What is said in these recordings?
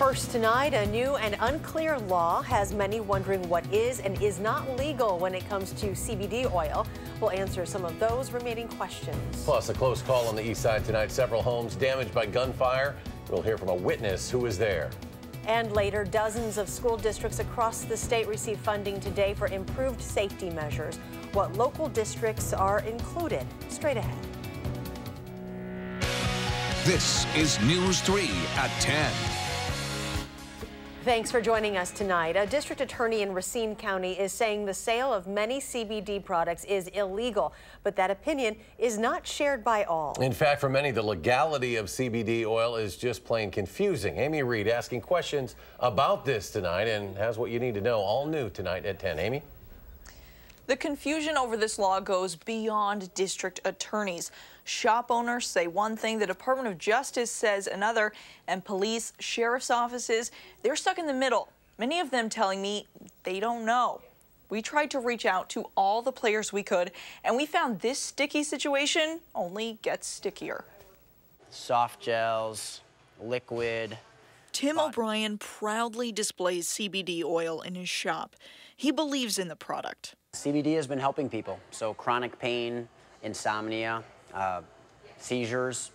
First tonight, a new and unclear law has many wondering what is and is not legal when it comes to CBD oil. We'll answer some of those remaining questions. Plus, a close call on the east side tonight. Several homes damaged by gunfire. We'll hear from a witness who was there. And later, dozens of school districts across the state received funding today for improved safety measures. What local districts are included? Straight ahead. This is News 3 at 10. Thanks for joining us tonight. A district attorney in Racine County is saying the sale of many CBD products is illegal, but that opinion is not shared by all. In fact, for many, the legality of CBD oil is just plain confusing. Amy Reed asking questions about this tonight and has what you need to know, all new tonight at 10. Amy? The confusion over this law goes beyond district attorneys. Shop owners say one thing, the Department of Justice says another, and police, sheriff's offices, they're stuck in the middle. Many of them telling me they don't know. We tried to reach out to all the players we could, and we found this sticky situation only gets stickier. Soft gels, liquid. Tim O'Brien proudly displays CBD oil in his shop. He believes in the product. CBD has been helping people, so chronic pain, insomnia, seizures,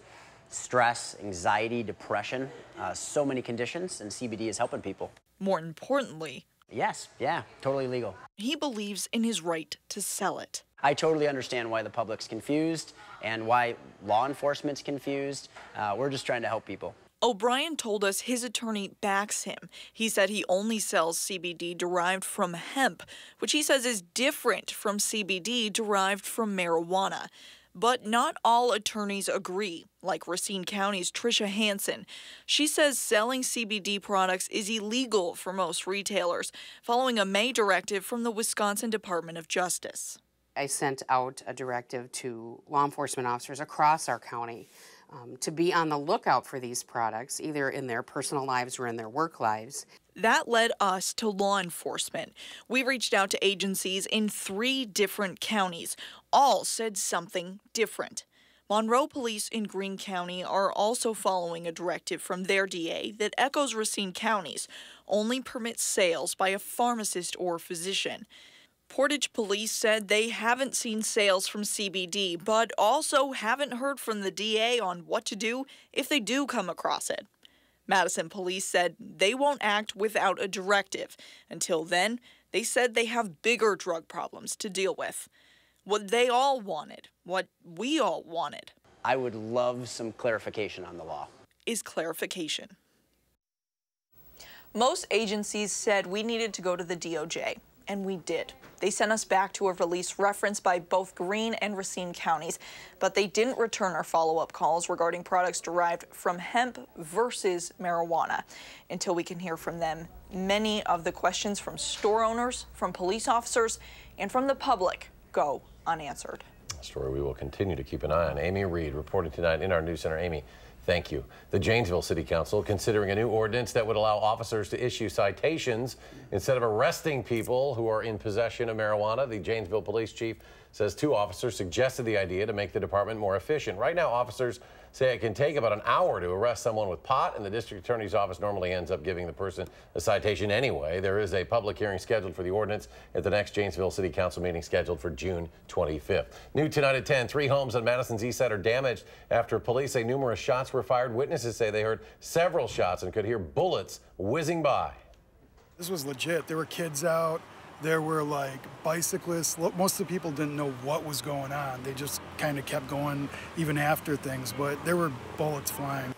stress, anxiety, depression, so many conditions, and CBD is helping people. More importantly, yes, yeah, totally legal. He believes in his right to sell it. I totally understand why the public's confused and why law enforcement's confused. We're just trying to help people. O'Brien told us his attorney backs him. He said he only sells CBD derived from hemp, which he says is different from CBD derived from marijuana. But not all attorneys agree, like Racine County's Tricia Hansen. She says selling CBD products is illegal for most retailers, following a May directive from the Wisconsin Department of Justice. I sent out a directive to law enforcement officers across our county to be on the lookout for these products, either in their personal lives or in their work lives. That led us to law enforcement. We reached out to agencies in 3 different counties. All said something different. Monroe Police in Greene County are also following a directive from their DA that echoes Racine County's, only permits sales by a pharmacist or physician. Portage Police said they haven't seen sales from CBD, but also haven't heard from the DA on what to do if they do come across it. Madison Police said they won't act without a directive. Until then, they said they have bigger drug problems to deal with. What they all wanted, what we all wanted. I would love some clarification on the law. Is clarification. Most agencies said we needed to go to the DOJ, and we did. They sent us back to a release referenced by both Greene and Racine counties, but they didn't return our follow-up calls regarding products derived from hemp versus marijuana. Until we can hear from them, many of the questions from store owners, from police officers, and from the public go unanswered. A story we will continue to keep an eye on. Amy Reed reporting tonight in our news center. Amy, thank you. The Janesville City Council considering a new ordinance that would allow officers to issue citations instead of arresting people who are in possession of marijuana. The Janesville police chief says 2 officers suggested the idea to make the department more efficient. Right now, officers say it can take about an hour to arrest someone with pot, and the district attorney's office normally ends up giving the person a citation anyway. There is a public hearing scheduled for the ordinance at the next Janesville City Council meeting scheduled for June 25th. New tonight at 10, 3 homes on Madison's east side are damaged after police say numerous shots were fired. Witnesses say they heard several shots and could hear bullets whizzing by. This was legit. There were kids out. There were like bicyclists. Most of the people didn't know what was going on. They just kind of kept going even after things, but there were bullets flying.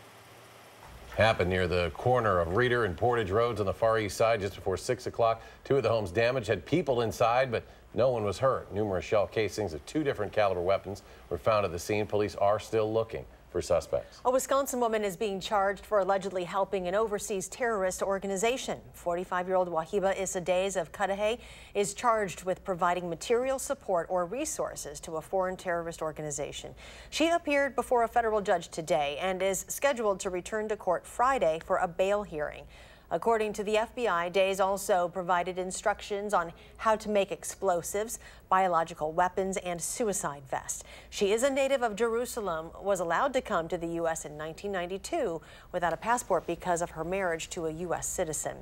Happened near the corner of Reeder and Portage Roads on the far east side just before 6 o'clock. 2 of the homes damaged had people inside, but no one was hurt. Numerous shell casings of 2 different caliber weapons were found at the scene. Police are still looking for suspects. A Wisconsin woman is being charged for allegedly helping an overseas terrorist organization. 45-year-old Wahiba Issa of Cudahy is charged with providing material support or resources to a foreign terrorist organization. She appeared before a federal judge today and is scheduled to return to court Friday for a bail hearing. According to the FBI, Days also provided instructions on how to make explosives, biological weapons, and suicide vests. She is a native of Jerusalem, was allowed to come to the U.S. in 1992 without a passport because of her marriage to a U.S. citizen.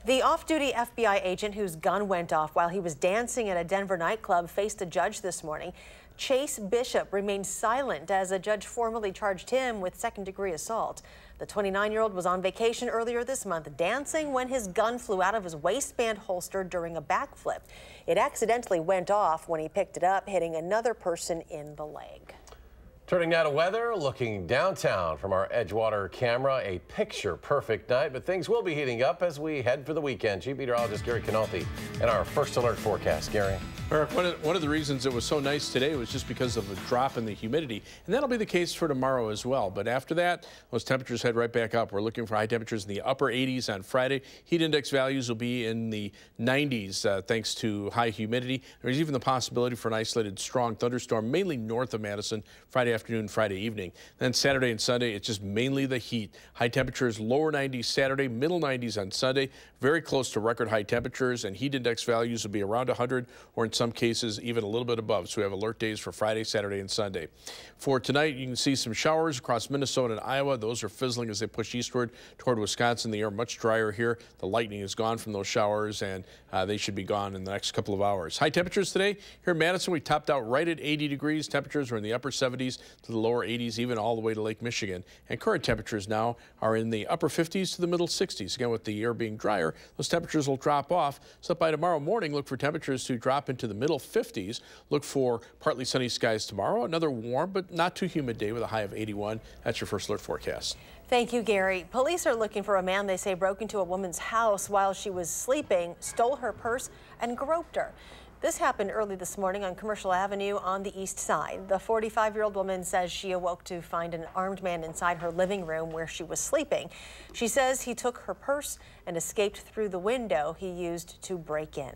The off-duty FBI agent whose gun went off while he was dancing at a Denver nightclub faced a judge this morning. Chase Bishop remained silent as a judge formally charged him with second-degree assault. The 29-year-old was on vacation earlier this month dancing when his gun flew out of his waistband holster during a backflip. It accidentally went off when he picked it up, hitting another person in the leg. Turning now to weather, looking downtown from our Edgewater camera, a picture-perfect night, but things will be heating up as we head for the weekend. Chief Meteorologist Gary Canolfi and our first alert forecast. Gary. Eric, one of the reasons it was so nice today was just because of the drop in the humidity, and that'll be the case for tomorrow as well. But after that, those temperatures head right back up. We're looking for high temperatures in the upper 80s on Friday. Heat index values will be in the 90s thanks to high humidity. There's even the possibility for an isolated strong thunderstorm, mainly north of Madison, Friday afternoon, Friday evening. Then Saturday and Sunday, it's just mainly the heat. High temperatures, lower 90s Saturday, middle 90s on Sunday, very close to record high temperatures, and heat index values will be around 100 or in some cases even a little bit above. So we have alert days for Friday, Saturday, and Sunday. For tonight, you can see some showers across Minnesota and Iowa. Those are fizzling as they push eastward toward Wisconsin. The air much drier here. The lightning is gone from those showers, and they should be gone in the next couple of hours. High temperatures today here in Madison, we topped out right at 80 degrees. Temperatures were in the upper 70s to the lower 80s, even all the way to Lake Michigan. And current temperatures now are in the upper 50s to the middle 60s. Again, with the air being drier, those temperatures will drop off. So by tomorrow morning, look for temperatures to drop into the middle 50s. Look for partly sunny skies tomorrow. Another warm but not too humid day with a high of 81. That's your first alert forecast. Thank you, Gary. Police are looking for a man they say broke into a woman's house while she was sleeping, stole her purse, and groped her. This happened early this morning on Commercial Avenue on the east side. The 45-year-old woman says she awoke to find an armed man inside her living room where she was sleeping. She says he took her purse and escaped through the window he used to break in.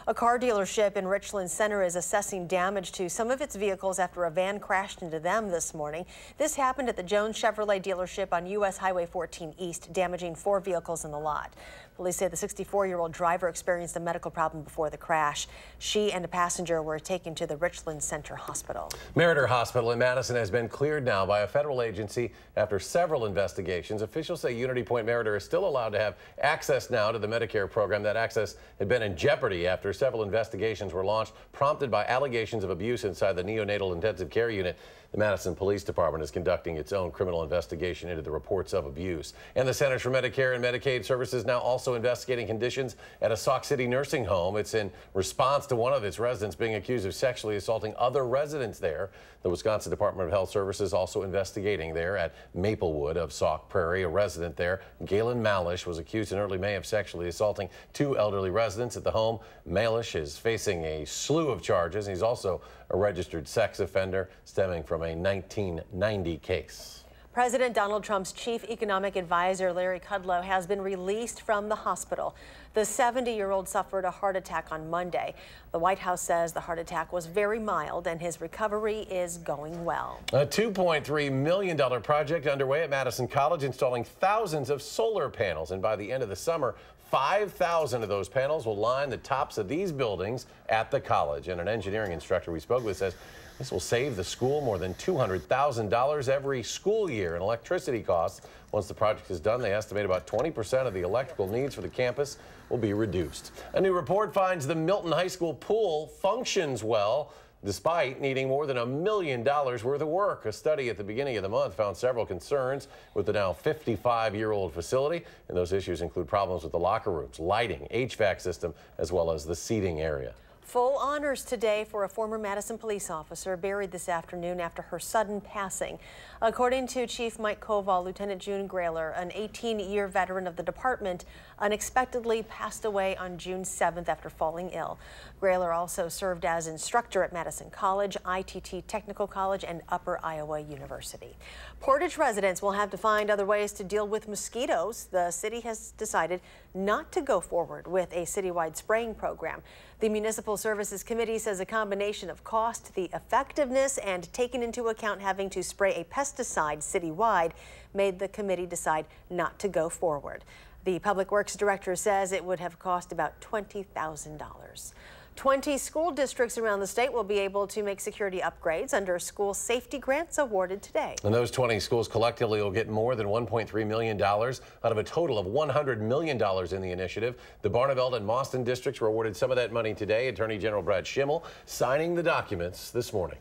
A car dealership in Richland Center is assessing damage to some of its vehicles after a van crashed into them this morning. This happened at the Jones Chevrolet dealership on U.S. Highway 14 East, damaging 4 vehicles in the lot. Police say the 64-year-old driver experienced a medical problem before the crash. She and a passenger were taken to the Richland Center Hospital. Meriter Hospital in Madison has been cleared now by a federal agency after several investigations. Officials say Unity Point Meriter is still allowed to have access now to the Medicare program. That access had been in jeopardy after several investigations were launched, prompted by allegations of abuse inside the neonatal intensive care unit. The Madison Police Department is conducting its own criminal investigation into the reports of abuse. And the Centers for Medicare and Medicaid Services now also investigating conditions at a Sauk City nursing home. It's in response to one of its residents being accused of sexually assaulting other residents there. The Wisconsin Department of Health Services also investigating there at Maplewood of Sauk Prairie. A resident there, Galen Malish, was accused in early May of sexually assaulting 2 elderly residents at the home. Malish is facing a slew of charges. He's also a registered sex offender stemming from a 1990 case. President Donald Trump's chief economic advisor, Larry Kudlow, has been released from the hospital. The 70-year-old suffered a heart attack on Monday. The White House says the heart attack was very mild and his recovery is going well. A $2.3 million project underway at Madison College, installing thousands of solar panels. And by the end of the summer, 5,000 of those panels will line the tops of these buildings at the college. And an engineering instructor we spoke with says this will save the school more than $200,000 every school year in electricity costs. Once the project is done, they estimate about 20% of the electrical needs for the campus will be reduced. A new report finds the Milton High School pool functions well, despite needing more than $1 million worth of work. A study at the beginning of the month found several concerns with the now 55-year-old facility, and those issues include problems with the locker rooms, lighting, HVAC system, as well as the seating area. Full honors today for a former Madison police officer buried this afternoon after her sudden passing. According to Chief Mike Koval, Lieutenant June Grayler, an 18-year veteran of the department, unexpectedly passed away on June 7th after falling ill. Grayler also served as instructor at Madison College, ITT Technical College, and Upper Iowa University. Portage residents will have to find other ways to deal with mosquitoes. The city has decided not to go forward with a citywide spraying program. The Municipal Services Committee says a combination of cost, the effectiveness, and taking into account having to spray a pesticide citywide made the committee decide not to go forward. The Public Works Director says it would have cost about $20,000. 20 school districts around the state will be able to make security upgrades under school safety grants awarded today. And those 20 schools collectively will get more than $1.3 million out of a total of $100 million in the initiative. The Barneveld and Mauston districts were awarded some of that money today. Attorney General Brad Schimmel signing the documents this morning.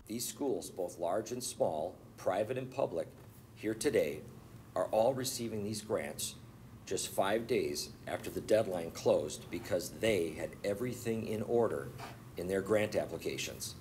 These schools, both large and small, private and public, here today are all receiving these grants just 5 days after the deadline closed because they had everything in order in their grant applications.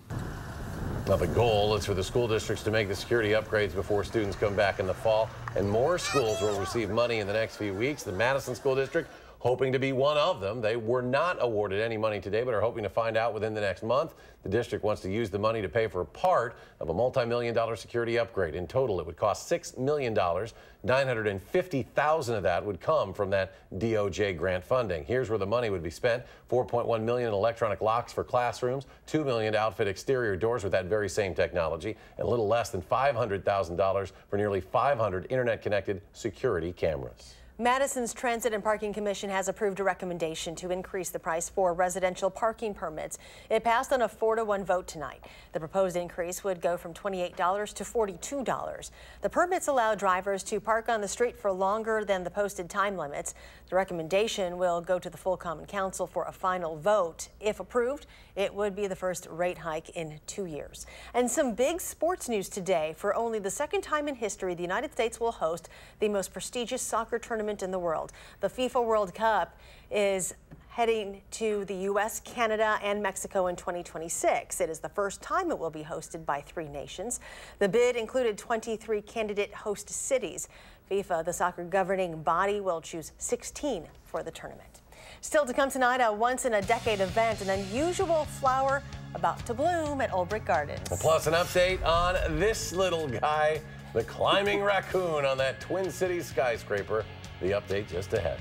Now the goal is for the school districts to make the security upgrades before students come back in the fall, and more schools will receive money in the next few weeks. The Madison School District hoping to be one of them. They were not awarded any money today, but are hoping to find out within the next month. The district wants to use the money to pay for part of a multi-million-dollar security upgrade. In total, it would cost $6 million. $950,000 of that would come from that DOJ grant funding. Here's where the money would be spent. $4.1 million in electronic locks for classrooms, $2 million to outfit exterior doors with that very same technology, and a little less than $500,000 for nearly 500 internet-connected security cameras. Madison's Transit and Parking Commission has approved a recommendation to increase the price for residential parking permits. It passed on a 4-to-1 vote tonight. The proposed increase would go from $28 to $42. The permits allow drivers to park on the street for longer than the posted time limits. The recommendation will go to the full Common Council for a final vote. If approved, it would be the first rate hike in 2 years. And some big sports news today. For only the second time in history, the United States will host the most prestigious soccer tournament in the world. The FIFA World Cup is heading to the U.S., Canada, and Mexico in 2026. It is the first time it will be hosted by 3 nations. The bid included 23 candidate host cities. FIFA, the soccer governing body, will choose 16 for the tournament. Still to come tonight, a once-in-a-decade event, an unusual flower about to bloom at Old Brick Gardens. Plus an update on this little guy, the climbing raccoon on that Twin Cities skyscraper. The update just ahead.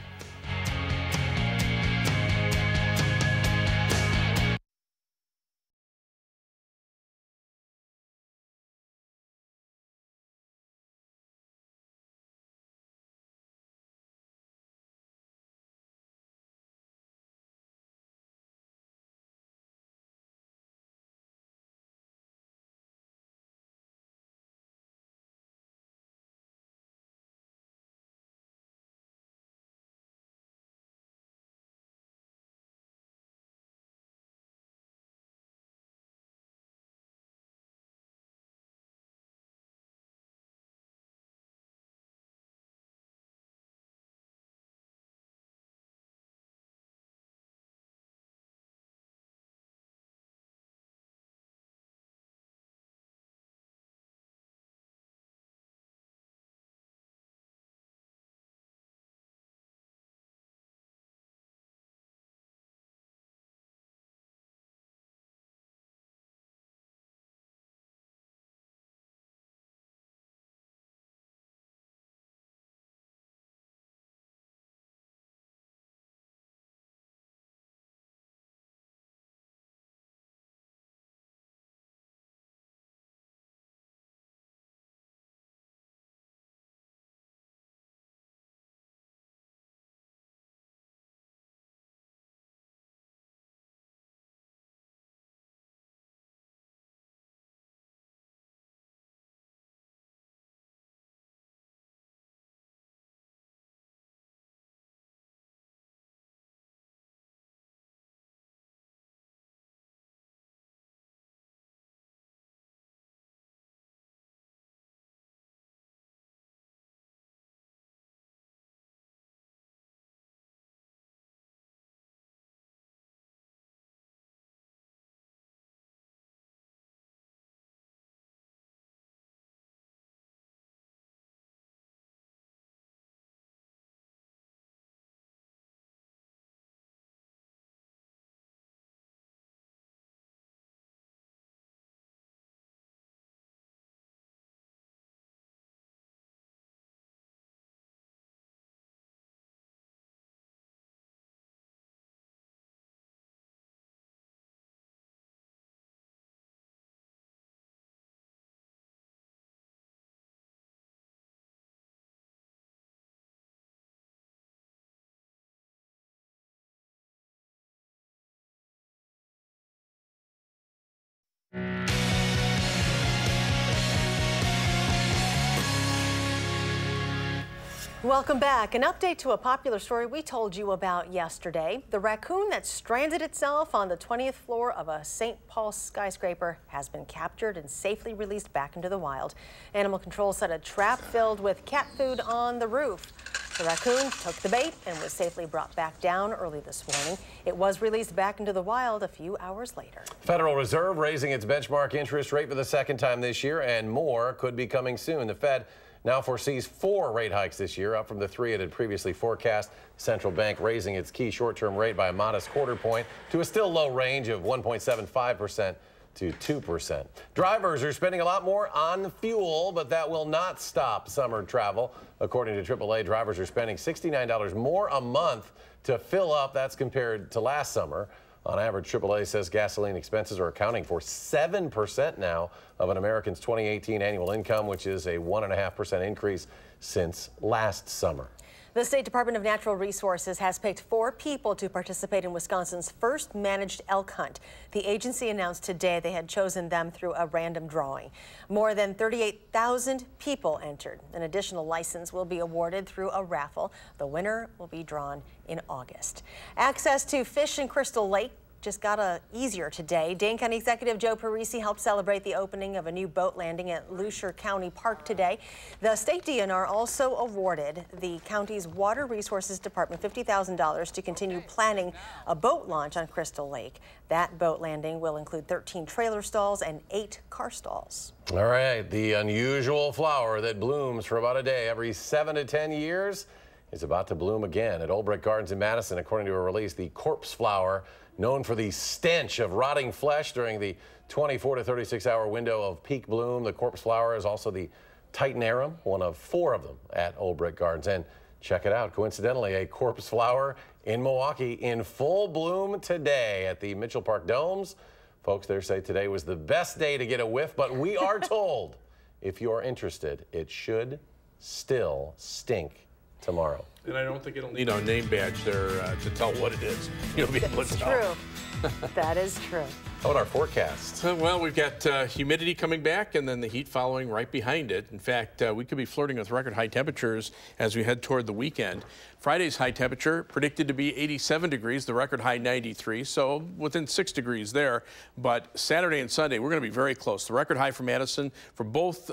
Welcome back. An update to a popular story we told you about yesterday. The raccoon that stranded itself on the 20th floor of a St. Paul skyscraper has been captured and safely released back into the wild. Animal control set a trap filled with cat food on the roof. The raccoon took the bait and was safely brought back down early this morning. It was released back into the wild a few hours later. Federal Reserve raising its benchmark interest rate for the second time this year, and more could be coming soon. The Fed now foresees 4 rate hikes this year, up from the 3 it had previously forecast. Central bank raising its key short-term rate by a modest quarter point to a still low range of 1.75% to 2%. Drivers are spending a lot more on fuel, but that will not stop summer travel. According to AAA, drivers are spending $69 more a month to fill up. That's compared to last summer. On average, AAA says gasoline expenses are accounting for 7% now of an American's 2018 annual income, which is a 1.5% increase since last summer. The State Department of Natural Resources has picked 4 people to participate in Wisconsin's first managed elk hunt. The agency announced today they had chosen them through a random drawing. More than 38,000 people entered. An additional license will be awarded through a raffle. The winner will be drawn in August. Access to fish in Crystal Lake just got easier today. Dane County Executive Joe Parisi helped celebrate the opening of a new boat landing at Lucier County Park today. The state DNR also awarded the county's Water Resources Department $50,000 to continue planning a boat launch on Crystal Lake. That boat landing will include 13 trailer stalls and 8 car stalls. All right, the unusual flower that blooms for about a day every 7 to 10 years is about to bloom again at Old Brick Gardens in Madison. According to a release, the corpse flower, known for the stench of rotting flesh during the 24 to 36-hour window of peak bloom. The corpse flower is also the Titanarum, one of 4 of them at Old Brick Gardens. And check it out, coincidentally, a corpse flower in Milwaukee in full bloom today at the Mitchell Park Domes. Folks there say today was the best day to get a whiff, but we are told if you're interested, it should still stink tomorrow. And I don't think it'll need a name badge there to tell what it is. You'll be able to tell. True. That is true. How about our forecast? Well, we've got humidity coming back and then the heat following right behind it. In fact, we could be flirting with record high temperatures as we head toward the weekend. Friday's high temperature predicted to be 87 degrees, the record high 93, so within 6 degrees there. But Saturday and Sunday, we're going to be very close. The record high for Madison for both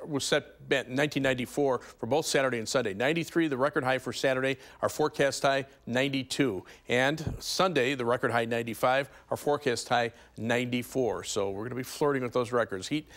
was set in 1994 for both Saturday and Sunday. 93, the record high for Saturday, our forecast high 92. And Sunday, the record high 95, our forecast high 94. So we're going to be flirting with those records. Heat,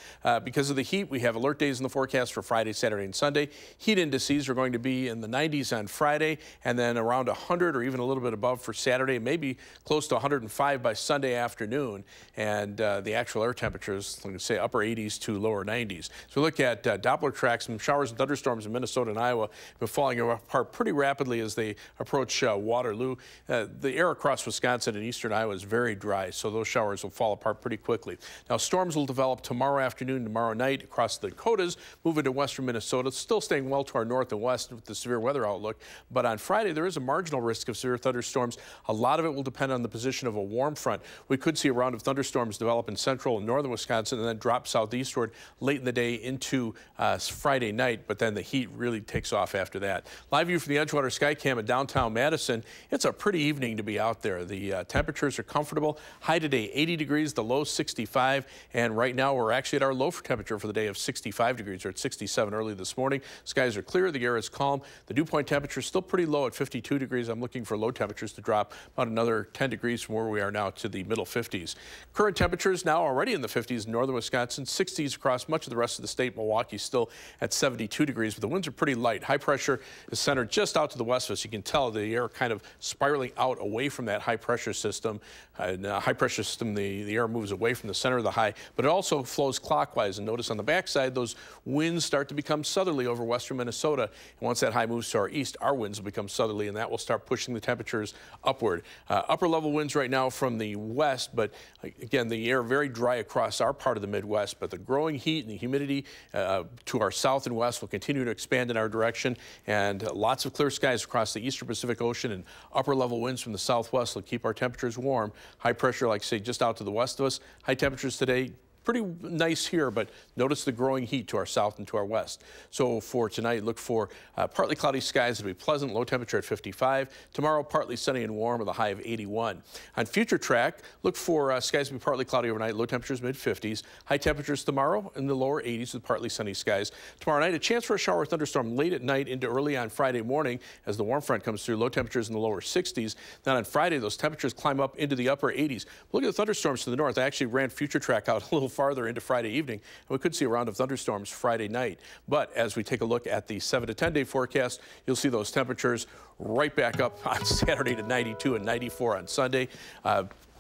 because of the heat, we have alert days in the forecast for Friday, Saturday, and Sunday. Heat indices are going to be in the 90s on Friday, and then around 100 or even a little bit above for Saturday, maybe close to 105 by Sunday afternoon. And the actual air temperatures, like I say, upper 80s to lower 90s. So we look at Doppler tracks, some showers and thunderstorms in Minnesota and Iowa have been falling apart pretty rapidly as they approach Waterloo. The air across Wisconsin and eastern Iowa is very dry, so those showers will fall apart pretty quickly. Now, storms will develop tomorrow afternoon, tomorrow night across the Dakotas, move into western Minnesota, still staying well to our north and west with the severe weather outlook. But on Friday, there is a marginal risk of severe thunderstorms. A lot of it will depend on the position of a warm front. We could see a round of thunderstorms develop in central and northern Wisconsin and then drop southeastward late in the day into Friday night, but then the heat really takes off after that. Live view from the Edgewater Skycam in downtown Madison. It's a pretty evening to be out there. The temperatures are comfortable. High today 80 degrees, the low 65, and right now we're actually at our low temperature for the day of 65 degrees. We're at 67 early this morning. Skies are clear, the air is calm. The dew point temperature is still pretty low at 52 degrees. I'm looking for low temperatures to drop about another 10 degrees from where we are now to the middle 50s. Current temperatures now already in the 50s in northern Wisconsin, 60s across much of the rest of the state. Milwaukee still at 72 degrees, but the winds are pretty light. High pressure is centered just out to the west of us. You can tell the air kind of spiraling out away from that high pressure system. High pressure system, the air moves away from the center of the high, but it also flows clockwise. And notice on the backside, those winds start to become southerly over western Minnesota. And once that high moves to our east, our winds will become southerly, and that will start pushing the temperatures upward. Upper level winds right now from the west, but again, the air very dry across our part of the Midwest, but the growing heat and the humidity to our south and west will continue to expand in our direction, and lots of clear skies across the eastern Pacific Ocean and upper level winds from the southwest will keep our temperatures warm. High pressure, like I say, just out to the west of us. High temperatures today pretty nice here, but notice the growing heat to our south and to our west. So for tonight, look for partly cloudy skies. It'll be pleasant, low temperature at 55. Tomorrow, partly sunny and warm with a high of 81. On future track, look for skies to be partly cloudy overnight, low temperatures mid-50s. High temperatures tomorrow in the lower 80s with partly sunny skies. Tomorrow night, a chance for a shower or thunderstorm late at night into early on Friday morning as the warm front comes through, low temperatures in the lower 60s. Then on Friday, those temperatures climb up into the upper 80s. Look at the thunderstorms to the north. I actually ran future track out a little farther into Friday evening, and we could see a round of thunderstorms Friday night. But as we take a look at the 7 to 10 day forecast, you'll see those temperatures right back up on Saturday to 92 and 94 on Sunday.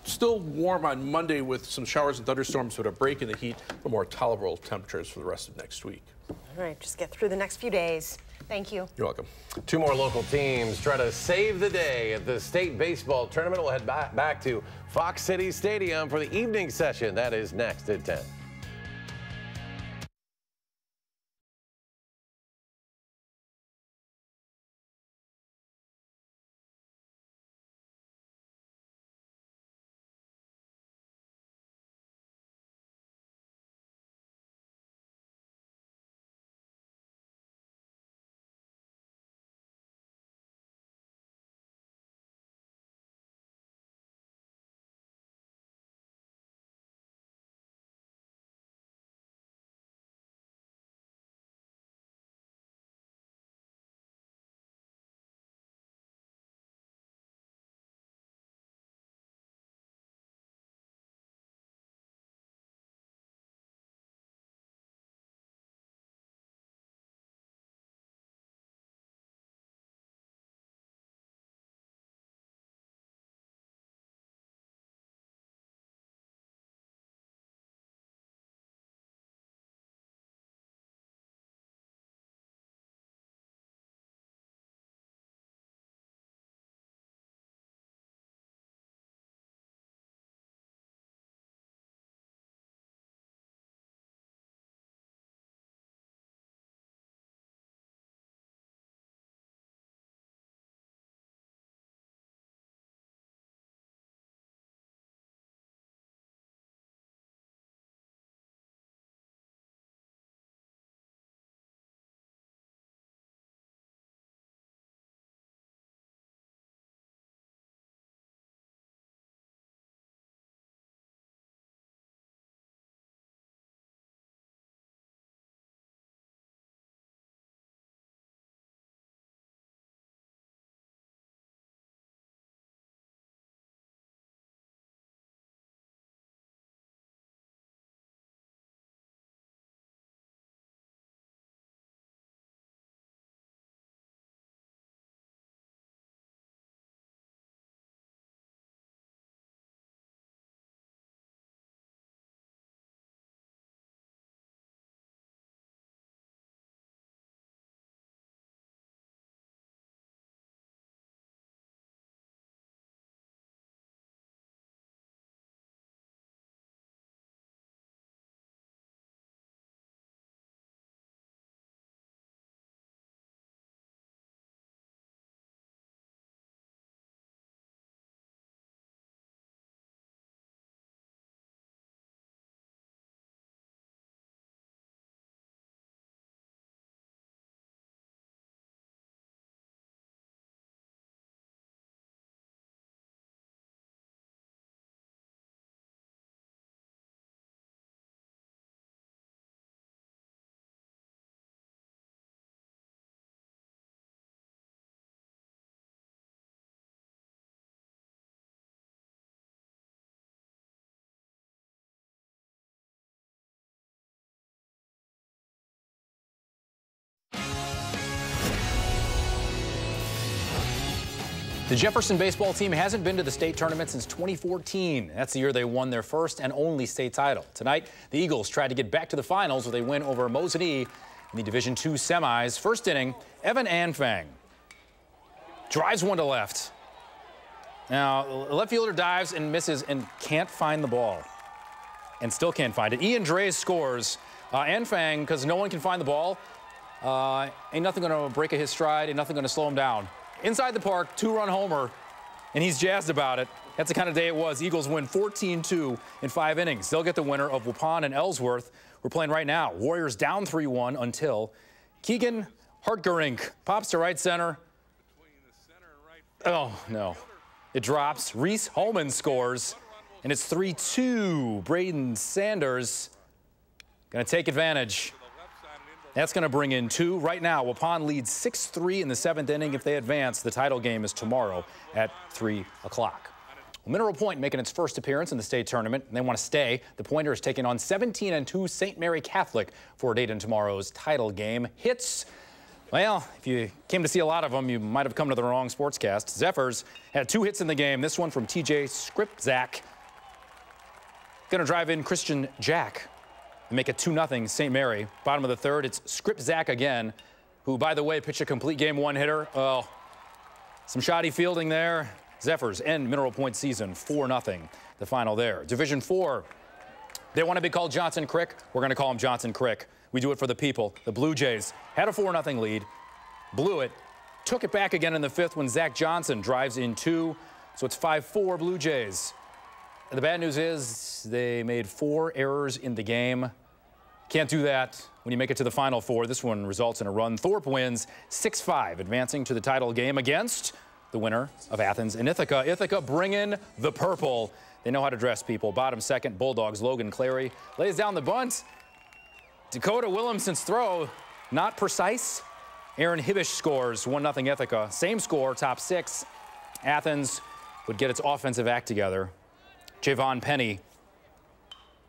Still warm on Monday with some showers and thunderstorms, but a break in the heat, a more tolerable temperatures for the rest of next week. All right, just get through the next few days. Thank you. You're welcome. 2 more local teams try to save the day at the state baseball tournament. We'll head back to Fox City Stadium for the evening session. That is next at 10. The Jefferson baseball team hasn't been to the state tournament since 2014. That's the year they won their first and only state title. Tonight, the Eagles tried to get back to the finals with a win over Mosinee in the Division II semis. First inning, Evan Anfang drives one to left. Now, the left fielder dives and misses and can't find the ball. And still can't find it. Ian Drees scores. Anfang, because no one can find the ball, ain't nothing going to break his stride, ain't nothing going to slow him down. Inside the park, 2-run homer, and he's jazzed about it. That's the kind of day it was. Eagles win 14-2 in 5 innings. They'll get the winner of Waupun and Ellsworth. We're playing right now. Warriors down 3-1 until Keegan Hartgerink pops to right center. Oh, no. It drops. Reese Holman scores, and it's 3-2. Braden Sanders going to take advantage. That's going to bring in 2. Right now, Waupun leads 6-3 in the 7th inning. If they advance, the title game is tomorrow at 3 o'clock. Well, Mineral Point making its first appearance in the state tournament, and they want to stay. The Pointers taking on 17-2 St. Mary Catholic for a date in tomorrow's title game. Hits, well, if you came to see a lot of them, you might have come to the wrong sportscast. Zephyrs had 2 hits in the game. This one from TJ Skripczak. Going to drive in Christian Jack and make it 2-0 St. Mary. Bottom of the 3rd, it's Skripczak again, who, by the way, pitched a complete game 1 hitter. Oh, some shoddy fielding there. Zephyrs end Mineral Point season 4-0. The final there. Division 4. They want to be called Johnson Crick. We're going to call them Johnson Crick. We do it for the people. The Blue Jays had a 4-0 lead, blew it, took it back again in the 5th when Zach Johnson drives in 2. So it's 5-4 Blue Jays. And the bad news is they made 4 errors in the game. Can't do that when you make it to the Final 4. This one results in a run. Thorpe wins 6-5, advancing to the title game against the winner of Athens and Ithaca. Ithaca bringing the purple. They know how to dress people. Bottom 2nd, Bulldogs. Logan Clary lays down the bunt. Dakota Williamson's throw, not precise. Aaron Hibbish scores 1-0 Ithaca. Same score, top 6. Athens would get its offensive act together. Javon Penny,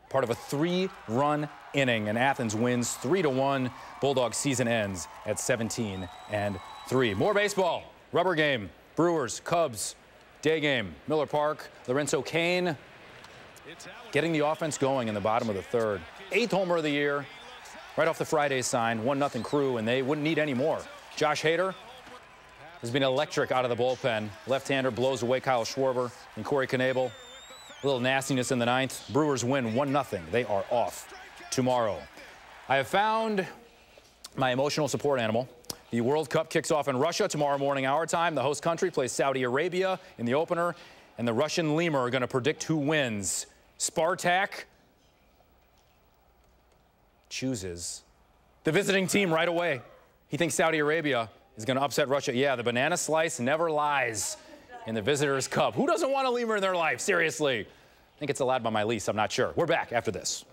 part of a 3-run inning, and Athens wins 3-1. Bulldogs season ends at 17-3. More baseball. Rubber game. Brewers, Cubs, day game. Miller Park, Lorenzo Cain getting the offense going in the bottom of the 3rd. 8th homer of the year, right off the Friday sign. 1-0 Crew, and they wouldn't need any more. Josh Hader has been electric out of the bullpen. Left-hander blows away Kyle Schwarber and Corey Knebel. A little nastiness in the 9th. Brewers win 1-0. They are off tomorrow. I have found my emotional support animal. The World Cup kicks off in Russia tomorrow morning our time. The host country plays Saudi Arabia in the opener, and the Russian lemur are going to predict who wins. Spartak chooses the visiting team right away. He thinks Saudi Arabia is going to upset Russia. Yeah, the banana slice never lies in the Visitors' Cup. Who doesn't want a lemur in their life? Seriously. I think it's allowed by my lease. I'm not sure. We're back after this.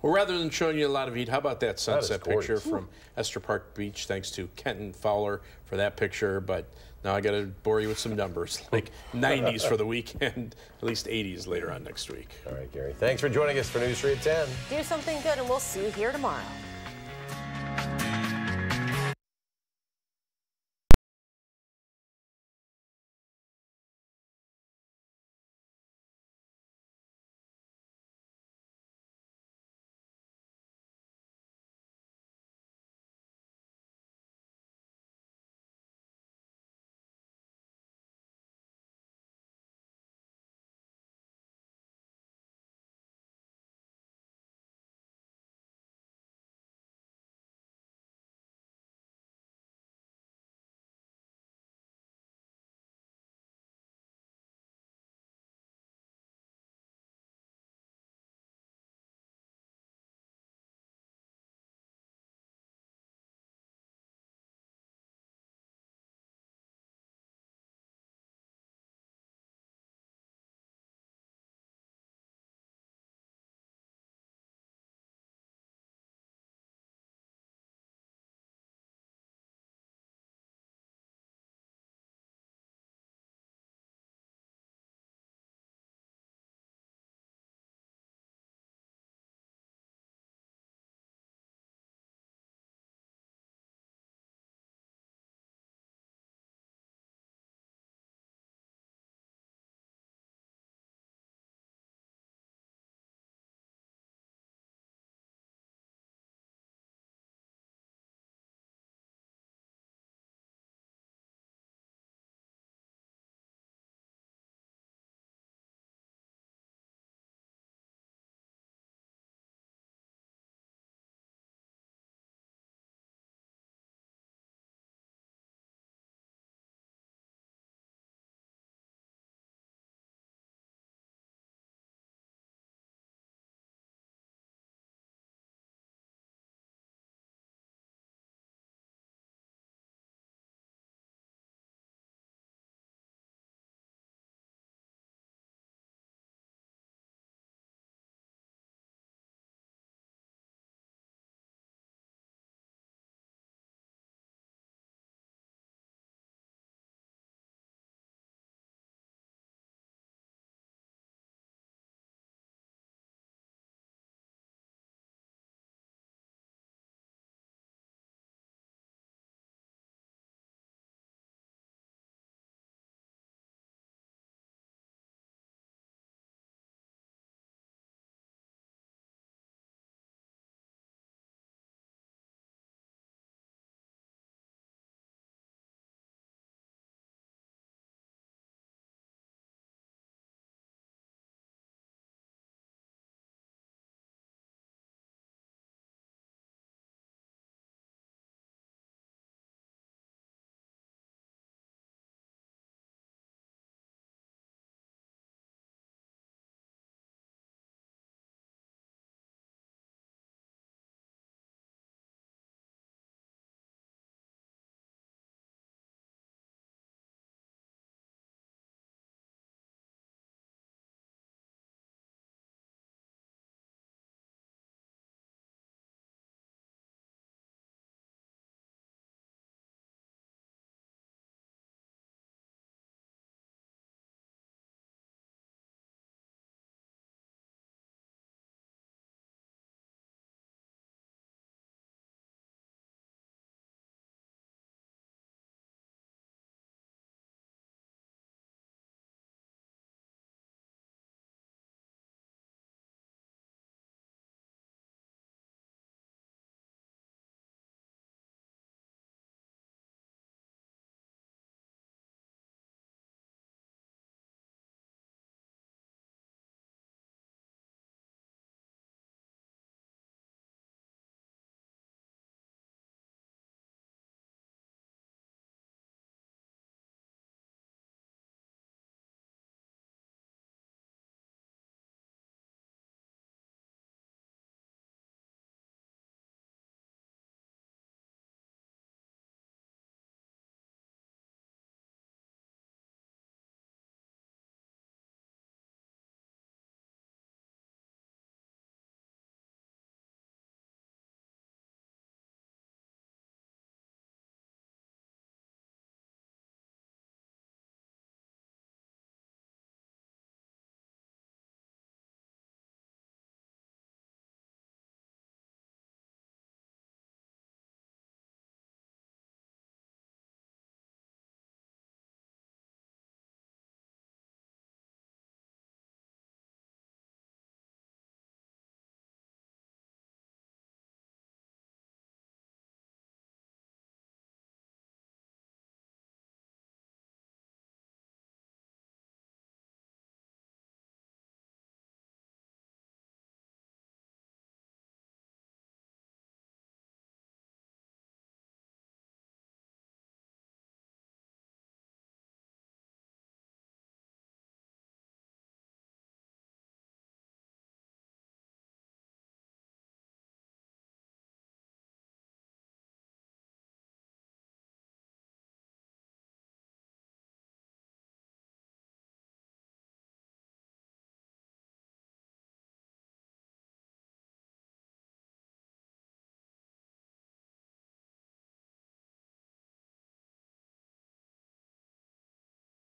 Well, rather than showing you a lot of heat, how about that sunset picture gorgeous. from Esther Park Beach? Thanks to Kenton Fowler for that picture. But now I got to bore you with some numbers, like 90s for the weekend, at least 80s later on next week. All right, Gary. Thanks for joining us for News 3 at 10. Do something good, and we'll see you here tomorrow.